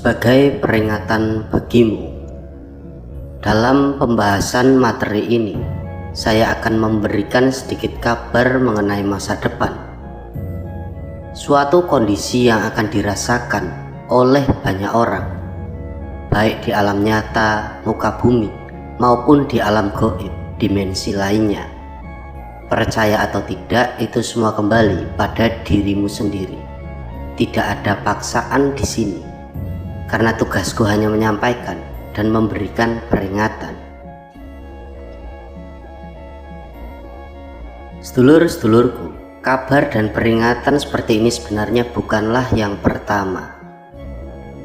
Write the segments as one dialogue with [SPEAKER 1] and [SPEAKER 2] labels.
[SPEAKER 1] Sebagai peringatan bagimu, dalam pembahasan materi ini, saya akan memberikan sedikit kabar mengenai masa depan. Suatu kondisi yang akan dirasakan oleh banyak orang, baik di alam nyata, muka bumi, maupun di alam gaib, dimensi lainnya. Percaya atau tidak, itu semua kembali pada dirimu sendiri. Tidak ada paksaan di sini, karena tugasku hanya menyampaikan dan memberikan peringatan. Sedulur-sedulurku, kabar dan peringatan seperti ini sebenarnya bukanlah yang pertama.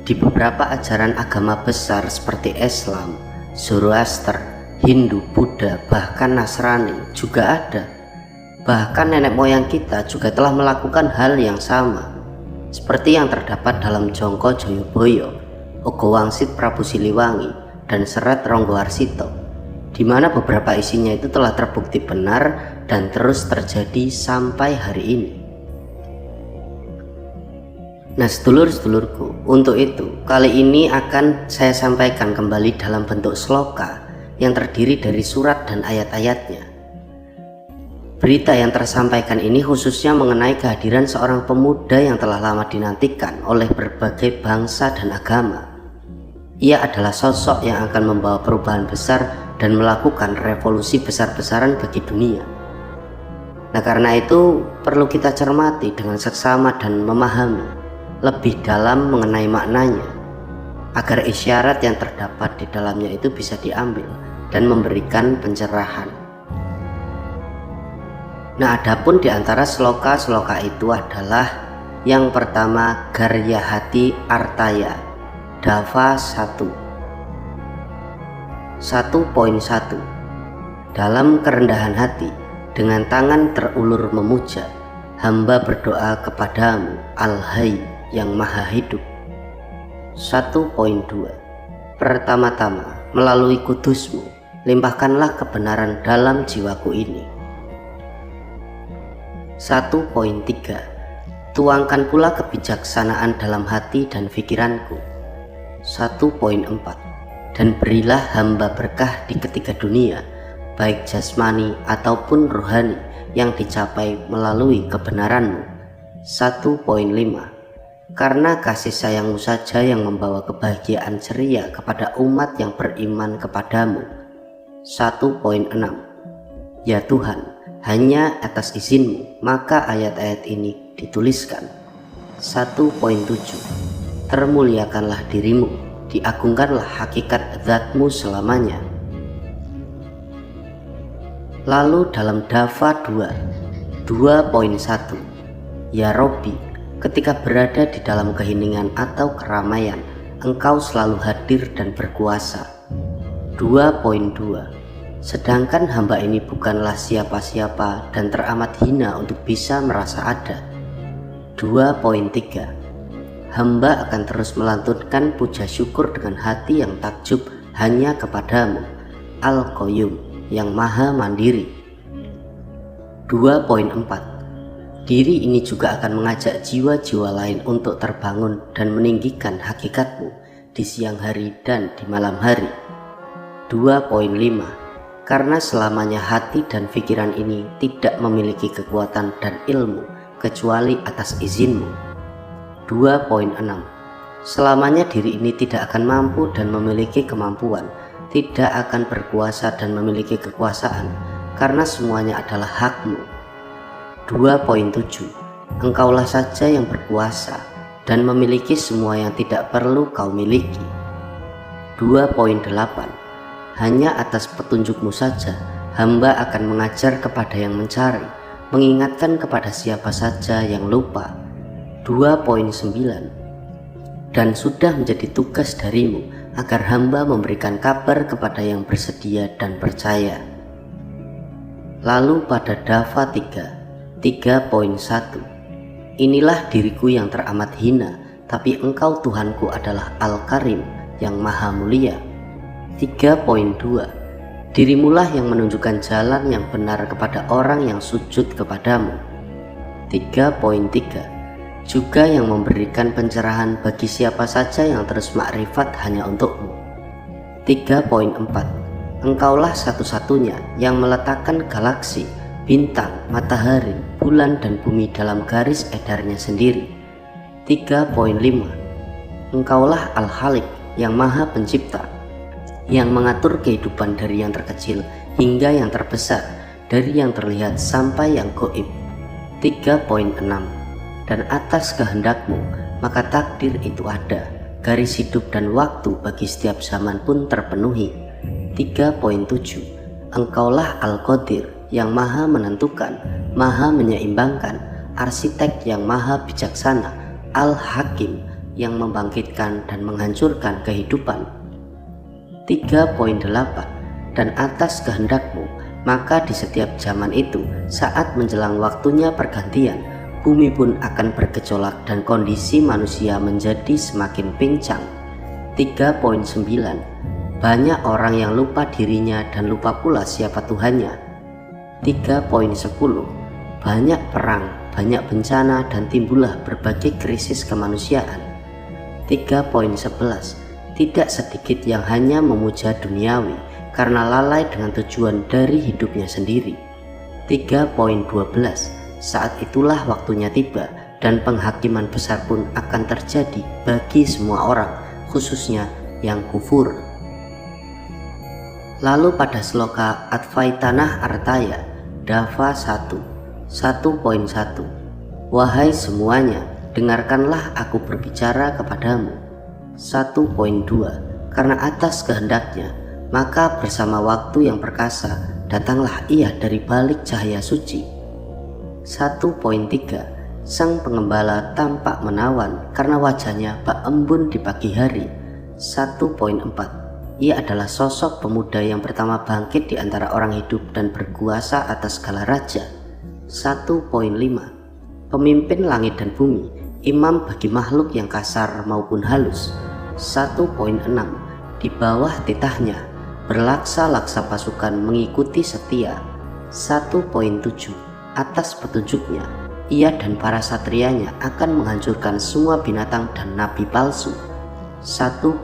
[SPEAKER 1] Di beberapa ajaran agama besar seperti Islam, Zoroaster, Hindu, Buddha, bahkan Nasrani juga ada. Bahkan nenek moyang kita juga telah melakukan hal yang sama, seperti yang terdapat dalam Jongko Joyoboyo, Ogo Wangsit Prabu Siliwangi, dan Serat Ronggowarsito, di mana beberapa isinya itu telah terbukti benar dan terus terjadi sampai hari ini. Nah, sedulur-sedulurku, untuk itu kali ini akan saya sampaikan kembali dalam bentuk sloka yang terdiri dari surat dan ayat-ayatnya. Berita yang tersampaikan ini khususnya mengenai kehadiran seorang pemuda yang telah lama dinantikan oleh berbagai bangsa dan agama. Ia adalah sosok yang akan membawa perubahan besar dan melakukan revolusi besar-besaran bagi dunia. Nah, karena itu perlu kita cermati dengan seksama dan memahami lebih dalam mengenai maknanya, agar isyarat yang terdapat di dalamnya itu bisa diambil dan memberikan pencerahan. Nah, adapun di antara sloka-sloka itu adalah yang pertama, Garya Hati Artaya, Dava 1. 1.1. Dalam kerendahan hati, dengan tangan terulur memuja, hamba berdoa kepadamu, Al-Hayy yang maha hidup. 1.2. Pertama-tama, melalui kudusmu, limpahkanlah kebenaran dalam jiwaku ini. 1.3. Tuangkan pula kebijaksanaan dalam hati dan pikiranku. 1.4. Dan berilah hamba berkah di ketiga dunia, baik jasmani ataupun rohani, yang dicapai melalui kebenaranmu. 1.5. Karena kasih sayangmu saja yang membawa kebahagiaan ceria kepada umat yang beriman kepadamu. 1.6. Ya Tuhan, hanya atas izinmu maka ayat-ayat ini dituliskan. 1.7. Termuliakanlah dirimu, diagungkanlah hakikat zatmu selamanya. Lalu dalam Dava 2, 2.1. Ya Robbi, ketika berada di dalam keheningan atau keramaian, engkau selalu hadir dan berkuasa. 2.2. Sedangkan hamba ini bukanlah siapa-siapa dan teramat hina untuk bisa merasa ada. 2.3. Hamba akan terus melantunkan puja syukur dengan hati yang takjub hanya kepadamu, Al-Qayyum yang maha mandiri. 2.4. Diri ini juga akan mengajak jiwa-jiwa lain untuk terbangun dan meninggikan hakikatmu di siang hari dan di malam hari. 2.5. Karena selamanya hati dan pikiran ini tidak memiliki kekuatan dan ilmu kecuali atas izinmu. 2.6. Selamanya diri ini tidak akan mampu dan memiliki kemampuan, tidak akan berkuasa dan memiliki kekuasaan, karena semuanya adalah hakmu. 2.7. Engkaulah saja yang berkuasa dan memiliki semua yang tidak perlu kau miliki. 2.8. Hanya atas petunjukmu saja hamba akan mengajar kepada yang mencari, mengingatkan kepada siapa saja yang lupa. 2.9. Dan sudah menjadi tugas darimu agar hamba memberikan kabar kepada yang bersedia dan percaya. Lalu pada Dava 3, 3.1. Inilah diriku yang teramat hina, tapi engkau Tuhanku adalah Al-Karim yang maha mulia. 3.2. Dirimulah yang menunjukkan jalan yang benar kepada orang yang sujud kepadamu. 3.3. juga yang memberikan pencerahan bagi siapa saja yang terus makrifat hanya untukmu. 3.4 Engkaulah satu-satunya yang meletakkan galaksi, bintang, matahari, bulan dan bumi dalam garis edarnya sendiri. 3.5 Engkaulah Al-Khaliq yang maha pencipta, yang mengatur kehidupan dari yang terkecil hingga yang terbesar, dari yang terlihat sampai yang gaib. 3.6 Dan atas kehendakmu maka takdir itu ada, garis hidup dan waktu bagi setiap zaman pun terpenuhi. 3.7 Engkaulah Al-Qadir yang maha menentukan, maha menyeimbangkan, arsitek yang maha bijaksana, Al-Hakim yang membangkitkan dan menghancurkan kehidupan. 3.8 Dan atas kehendakmu maka di setiap zaman itu, saat menjelang waktunya pergantian, bumi pun akan bergejolak dan kondisi manusia menjadi semakin pincang. 3.9 Banyak orang yang lupa dirinya dan lupa pula siapa Tuhannya. 3.10 Banyak perang, banyak bencana dan timbullah berbagai krisis kemanusiaan. 3.11 Tidak sedikit yang hanya memuja duniawi karena lalai dengan tujuan dari hidupnya sendiri. 3.12 Saat itulah waktunya tiba dan penghakiman besar pun akan terjadi bagi semua orang, khususnya yang kufur. Lalu pada sloka Advaitanah Artaya Dava 1 1.1 Wahai semuanya, dengarkanlah aku berbicara kepadamu. 1.2 Karena atas kehendaknya maka bersama waktu yang perkasa datanglah ia dari balik cahaya suci. 1.3 Sang pengembala tampak menawan karena wajahnya bak embun di pagi hari. 1.4 Ia adalah sosok pemuda yang pertama bangkit di antara orang hidup dan berkuasa atas segala raja. 1.5 Pemimpin langit dan bumi, imam bagi makhluk yang kasar maupun halus. 1.6 Di bawah titahnya berlaksa-laksa pasukan mengikuti setia. 1.7 Atas petunjuknya ia dan para satrianya akan menghancurkan semua binatang dan nabi palsu. 1.8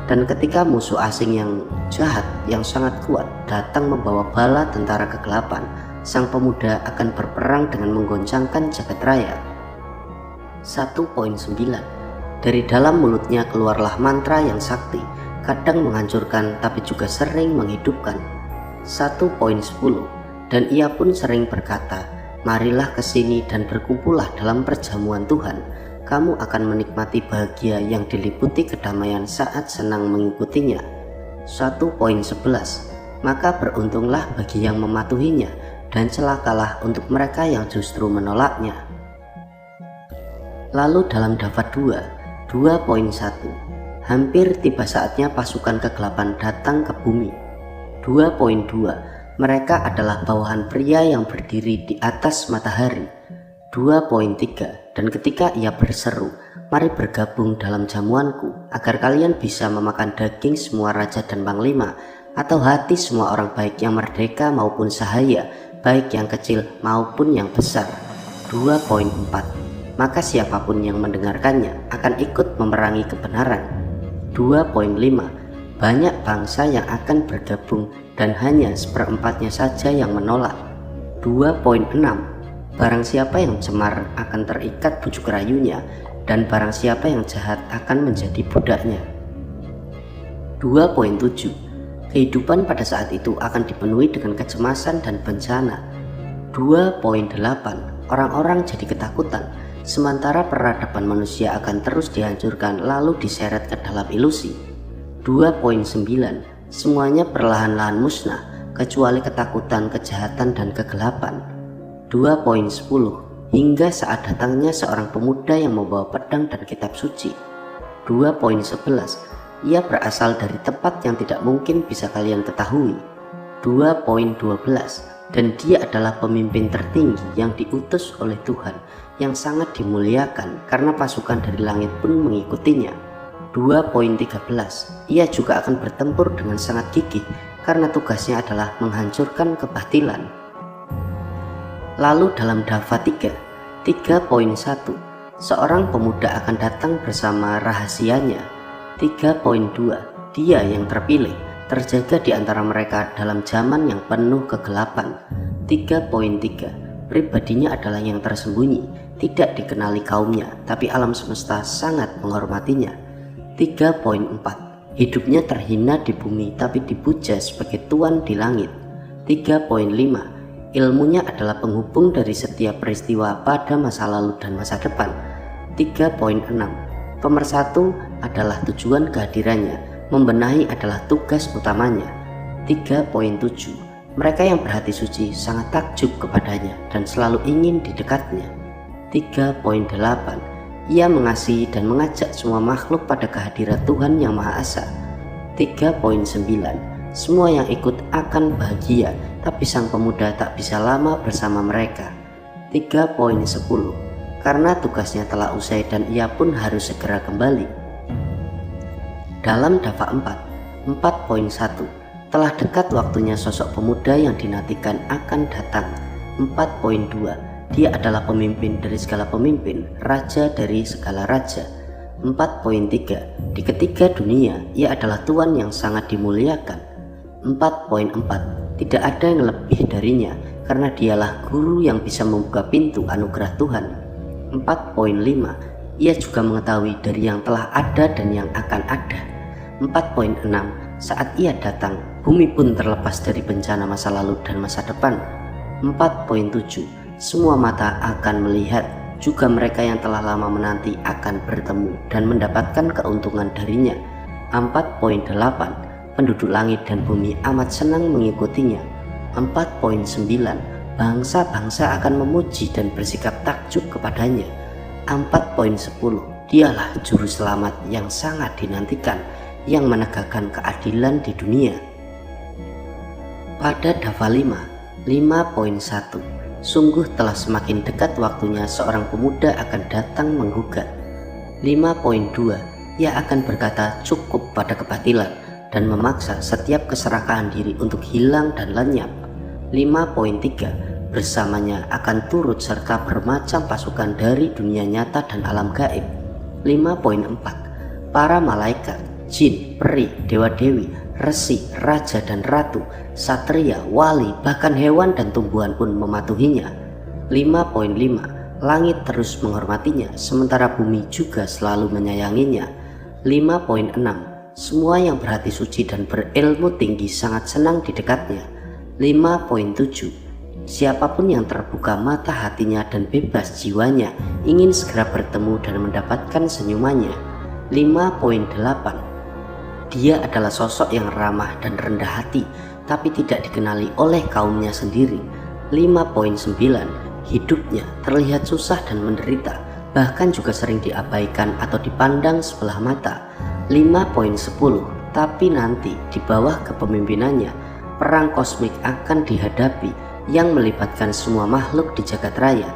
[SPEAKER 1] Dan ketika musuh asing yang jahat yang sangat kuat datang membawa bala tentara kegelapan, sang pemuda akan berperang dengan menggoncangkan jagat raya. 1.9 Dari dalam mulutnya keluarlah mantra yang sakti, kadang menghancurkan tapi juga sering menghidupkan. 1.10 Dan ia pun sering berkata, marilah ke sini dan berkumpullah dalam perjamuan Tuhan. Kamu akan menikmati bahagia yang diliputi kedamaian saat senang mengikutinya. 1.11 Maka beruntunglah bagi yang mematuhinya dan celakalah untuk mereka yang justru menolaknya. Lalu dalam Dava 2 2.1 Hampir tiba saatnya pasukan kegelapan datang ke bumi. 2.2 Mereka adalah bawahan pria yang berdiri di atas matahari. 2.3 Dan ketika ia berseru, mari bergabung dalam jamuanku agar kalian bisa memakan daging semua raja dan panglima, atau hati semua orang baik yang merdeka maupun sahaya, baik yang kecil maupun yang besar. 2.4 Maka siapapun yang mendengarkannya akan ikut memerangi kebenaran. 2.5 Banyak bangsa yang akan bergabung dan hanya seperempatnya saja yang menolak. 2.6 Barang siapa yang cemar akan terikat bujuk rayunya, dan barang siapa yang jahat akan menjadi budaknya. 2.7 Kehidupan pada saat itu akan dipenuhi dengan kecemasan dan bencana. 2.8 Orang-orang jadi ketakutan, sementara peradaban manusia akan terus dihancurkan lalu diseret ke dalam ilusi. 2.9 Semuanya perlahan-lahan musnah, kecuali ketakutan, kejahatan, dan kegelapan. 2.10 Hingga saat datangnya seorang pemuda yang membawa pedang dan kitab suci. 2.11 Ia berasal dari tempat yang tidak mungkin bisa kalian ketahui. 2.12 Dan dia adalah pemimpin tertinggi yang diutus oleh Tuhan, yang sangat dimuliakan karena pasukan dari langit pun mengikutinya. 2.13 Ia juga akan bertempur dengan sangat gigih karena tugasnya adalah menghancurkan kebatilan. Lalu dalam Dava 3 3.1 seorang pemuda akan datang bersama rahasianya. 3.2 Dia yang terpilih terjaga di antara mereka dalam zaman yang penuh kegelapan. 3.3 Pribadinya adalah yang tersembunyi, tidak dikenali kaumnya, tapi alam semesta sangat menghormatinya. 3.4 Hidupnya terhina di bumi, tapi dipuja sebagai tuan di langit. 3.5 Ilmunya adalah penghubung dari setiap peristiwa pada masa lalu dan masa depan. 3.6 Pemersatu adalah tujuan kehadirannya, membenahi adalah tugas utamanya. 3.7 Mereka yang berhati suci sangat takjub kepadanya dan selalu ingin di dekatnya. 3.8 Ia mengasihi dan mengajak semua makhluk pada kehadiran Tuhan Yang Maha Esa. 3.9 Semua yang ikut akan bahagia, tapi sang pemuda tak bisa lama bersama mereka. 3.10 Karena tugasnya telah usai dan ia pun harus segera kembali. Dalam Dava 4, 4.1 Telah dekat waktunya sosok pemuda yang dinantikan akan datang. 4.2 Dia adalah pemimpin dari segala pemimpin, raja dari segala raja. 4.3 Di ketiga dunia, ia adalah Tuhan yang sangat dimuliakan. 4.4 Tidak ada yang lebih darinya, karena dialah guru yang bisa membuka pintu anugerah Tuhan. 4.5 Ia juga mengetahui dari yang telah ada dan yang akan ada. 4.6 Saat ia datang, bumi pun terlepas dari bencana masa lalu dan masa depan. 4.7 Semua mata akan melihat, juga mereka yang telah lama menanti akan bertemu dan mendapatkan keuntungan darinya. 4.8 Penduduk langit dan bumi amat senang mengikutinya. 4.9 Bangsa-bangsa akan memuji dan bersikap takjub kepadanya. 4.10 Dialah juru selamat yang sangat dinantikan, yang menegakkan keadilan di dunia. Pada Dava 5, 5.1 Sungguh telah semakin dekat waktunya seorang pemuda akan datang menggugat. 5.2 Ia akan berkata cukup pada kebatilan dan memaksa setiap keserakahan diri untuk hilang dan lenyap. 5.3 Bersamanya akan turut serta bermacam pasukan dari dunia nyata dan alam gaib. 5.4 Para malaikat, jin, peri, dewa-dewi, resi, raja dan ratu, satria, wali, bahkan hewan dan tumbuhan pun mematuhinya. 5.5 Langit terus menghormatinya, sementara bumi juga selalu menyayanginya. 5.6 Semua yang berhati suci dan berilmu tinggi sangat senang di dekatnya. 5.7 Siapapun yang terbuka mata hatinya dan bebas jiwanya ingin segera bertemu dan mendapatkan senyumannya. 5.8 Dia adalah sosok yang ramah dan rendah hati, tapi tidak dikenali oleh kaumnya sendiri. 5.9 Hidupnya terlihat susah dan menderita, bahkan juga sering diabaikan atau dipandang sebelah mata. 5.10 Tapi nanti di bawah kepemimpinannya, perang kosmik akan dihadapi yang melibatkan semua makhluk di jagat raya.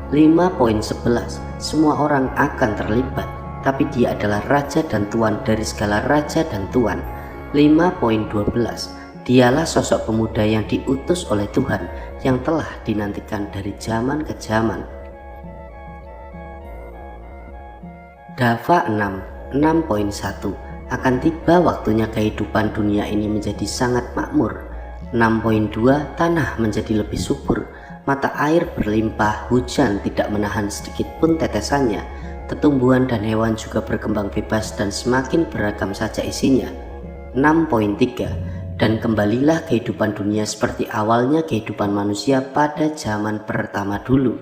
[SPEAKER 1] 5.11 Semua orang akan terlibat, tapi dia adalah raja dan tuan dari segala raja dan tuan. 5.12 Dialah sosok pemuda yang diutus oleh Tuhan, yang telah dinantikan dari zaman ke zaman. Dava 6, 6.1 Akan tiba waktunya kehidupan dunia ini menjadi sangat makmur. 6.2 Tanah menjadi lebih subur, mata air berlimpah, hujan tidak menahan sedikit pun tetesannya. Tumbuhan dan hewan juga berkembang bebas dan semakin beragam saja isinya. 6.3 Dan kembalilah kehidupan dunia seperti awalnya kehidupan manusia pada zaman pertama dulu.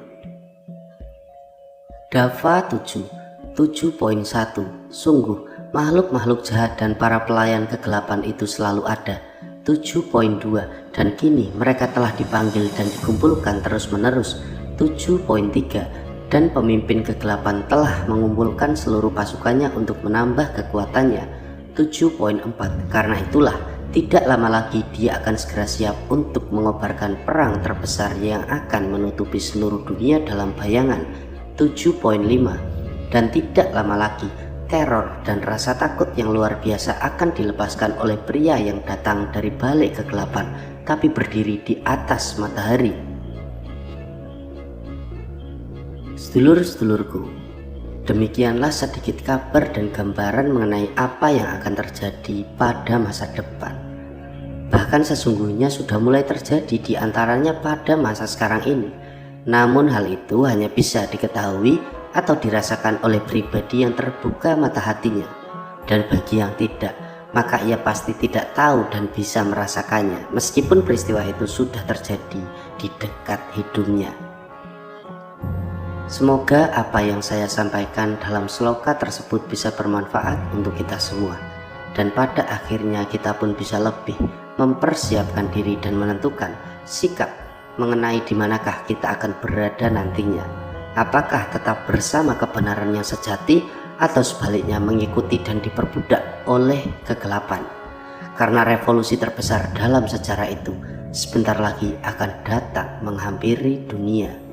[SPEAKER 1] Dava 7, 7.1 Sungguh makhluk-makhluk jahat dan para pelayan kegelapan itu selalu ada. 7.2 Dan kini mereka telah dipanggil dan dikumpulkan terus-menerus. 7.3 Dan pemimpin kegelapan telah mengumpulkan seluruh pasukannya untuk menambah kekuatannya. 7.4 Karena itulah tidak lama lagi dia akan segera siap untuk mengobarkan perang terbesar yang akan menutupi seluruh dunia dalam bayangan. 7.5 Dan tidak lama lagi teror dan rasa takut yang luar biasa akan dilepaskan oleh pria yang datang dari balik kegelapan tapi berdiri di atas matahari. Sedulur-sedulurku, Demikianlah sedikit kabar dan gambaran mengenai apa yang akan terjadi pada masa depan. Bahkan sesungguhnya sudah mulai terjadi di antaranya pada masa sekarang ini. Namun hal itu hanya bisa diketahui atau dirasakan oleh pribadi yang terbuka mata hatinya. Dan bagi yang tidak, maka ia pasti tidak tahu dan bisa merasakannya meskipun peristiwa itu sudah terjadi di dekat hidungnya. Semoga apa yang saya sampaikan dalam sloka tersebut bisa bermanfaat untuk kita semua, dan pada akhirnya kita pun bisa lebih mempersiapkan diri dan menentukan sikap mengenai di manakah kita akan berada nantinya. Apakah tetap bersama kebenaran yang sejati atau sebaliknya mengikuti dan diperbudak oleh kegelapan. Karena revolusi terbesar dalam sejarah itu sebentar lagi akan datang menghampiri dunia.